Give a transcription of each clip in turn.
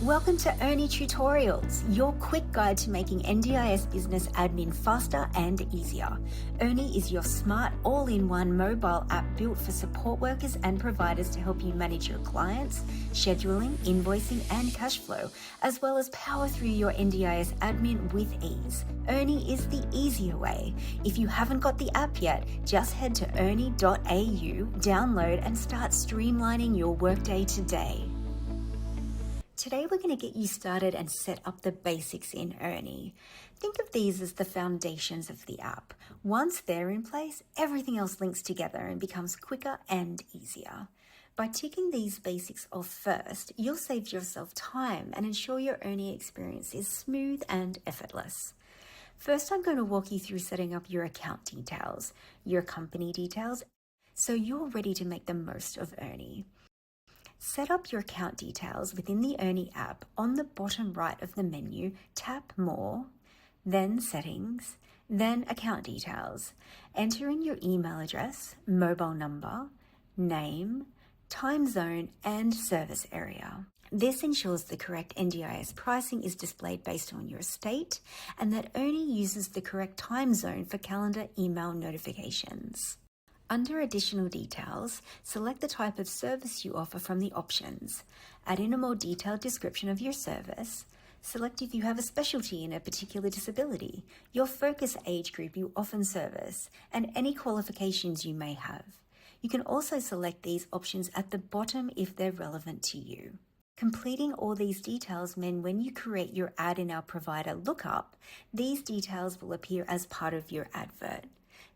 Welcome to Earni Tutorials, your quick guide to making NDIS business admin faster and easier. Earni is your smart, all-in-one mobile app built for support workers and providers to help you manage your clients, scheduling, invoicing, and cash flow, as well as power through your NDIS admin with ease. Earni is the easier way. If you haven't got the app yet, just head to earni.au, download, and start streamlining your workday today. Today we're going to get you started and set up the basics in Earni. Think of these as the foundations of the app. Once they're in place, everything else links together and becomes quicker and easier. By ticking these basics off first, you'll save yourself time and ensure your Earni experience is smooth and effortless. First, I'm going to walk you through setting up your account details, your company details, so you're ready to make the most of Earni. Set up your account details within the Earni app. On the bottom right of the menu, tap More, then Settings, then Account Details. Enter in your email address, mobile number, name, time zone, and service area. This ensures the correct NDIS pricing is displayed based on your state and that Earni uses the correct time zone for calendar email notifications. Under Additional Details, select the type of service you offer from the options. Add in a more detailed description of your service. Select if you have a specialty in a particular disability, your focus age group you often service, and any qualifications you may have. You can also select these options at the bottom if they're relevant to you. Completing all these details mean when you create your ad in our provider lookup, these details will appear as part of your advert.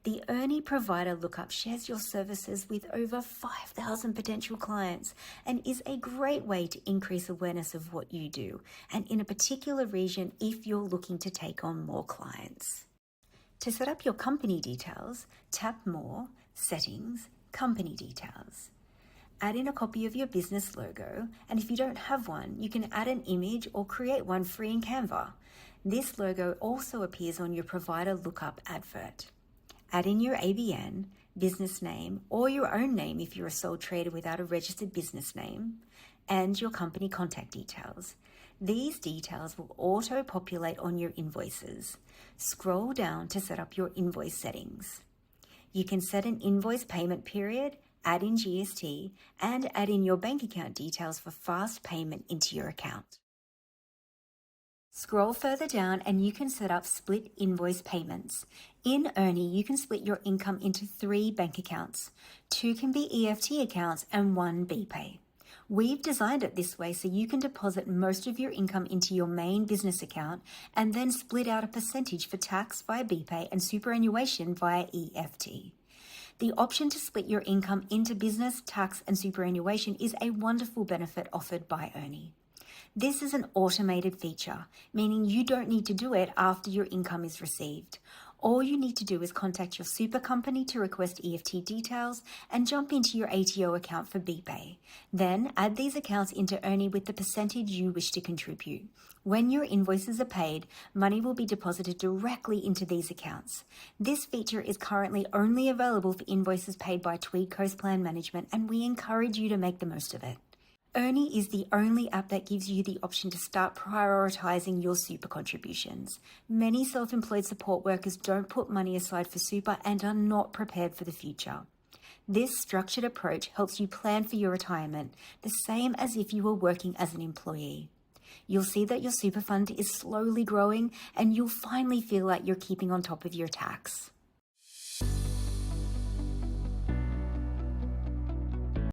The Earni provider lookup shares your services with over 5,000 potential clients and is a great way to increase awareness of what you do, and in a particular region if you're looking to take on more clients. To set up your company details, tap More, Settings, Company Details. Add in a copy of your business logo, and if you don't have one, you can add an image or create one free in Canva. This logo also appears on your provider lookup advert. Add in your ABN, business name, or your own name if you're a sole trader without a registered business name, and your company contact details. These details will auto-populate on your invoices. Scroll down to set up your invoice settings. You can set an invoice payment period, add in GST, and add in your bank account details for fast payment into your account. Scroll further down and you can set up split invoice payments. In Earni, you can split your income into 3 bank accounts. 2 can be EFT accounts and 1 BPay. We've designed it this way so you can deposit most of your income into your main business account and then split out a percentage for tax via BPay and superannuation via EFT. The option to split your income into business, tax, and superannuation is a wonderful benefit offered by Earni. This is an automated feature, meaning you don't need to do it after your income is received. All you need to do is contact your super company to request EFT details and jump into your ATO account for BPay. Then add these accounts into Earni with the percentage you wish to contribute. When your invoices are paid, money will be deposited directly into these accounts. This feature is currently only available for invoices paid by Tweed Coast Plan Management, and we encourage you to make the most of it. Earni is the only app that gives you the option to start prioritizing your super contributions. Many self-employed support workers don't put money aside for super and are not prepared for the future. This structured approach helps you plan for your retirement, the same as if you were working as an employee. You'll see that your super fund is slowly growing and you'll finally feel like you're keeping on top of your tax.